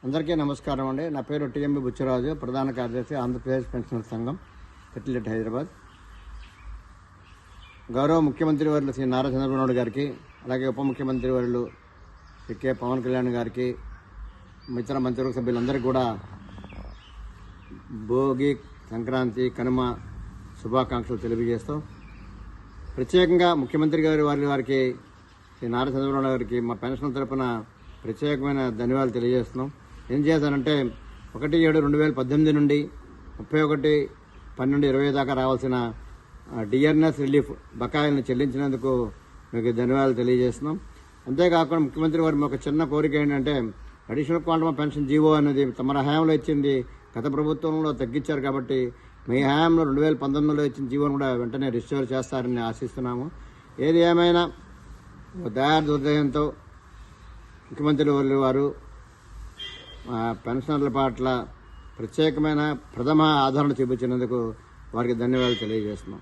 అందరికీ నమస్కారం అండి. నా పేరు టిఎంబి బుచ్చరాజు, ప్రధాన కార్యదర్శి, ఆంధ్రప్రదేశ్ పెన్షనర్ సంఘం, పెట్టిలెట్, హైదరాబాద్. గౌరవ ముఖ్యమంత్రి వర్యులు శ్రీ నారా చంద్రబాబు నాయుడు గారికి, అలాగే ఉప ముఖ్యమంత్రి వర్యులు శ్రీ కె పవన్ కళ్యాణ్ గారికి, ఇతర మంత్రివర్గ సభ్యులందరికీ కూడా భోగి, సంక్రాంతి, కనుమ శుభాకాంక్షలు తెలియజేస్తూ, ప్రత్యేకంగా ముఖ్యమంత్రి వారికి శ్రీ నారా చంద్రబాబు నాయుడు గారికి మా పెన్షన్ తరపున ప్రత్యేకమైన ధన్యవాదాలు తెలియజేస్తున్నాం. ఏం చేశానంటే 1/7/2018 నుండి 31/12/20 దాకా రావాల్సిన డిఆర్ఎస్ రిలీఫ్ బకాయిలను చెల్లించినందుకు మీకు ధన్యవాదాలు తెలియజేస్తున్నాం. అంతేకాకుండా ముఖ్యమంత్రి వారి ఒక చిన్న కోరిక ఏంటంటే, additional quantum of pension GO అనేది తమ హయాంలో ఇచ్చింది, గత ప్రభుత్వంలో తగ్గించారు కాబట్టి మీ హయాంలో 2019లో ఇచ్చిన జీవోను కూడా వెంటనే రిస్టోర్ చేస్తారని ఆశిస్తున్నాము. ఏది ఏమైనా దయాదృదయంతో ముఖ్యమంత్రి వారు పెన్షనర్ల పట్ల ప్రత్యేకమైన ప్రథమ ఆదరణ చూపించినందుకు వారికి ధన్యవాదాలు తెలియజేస్తున్నాం.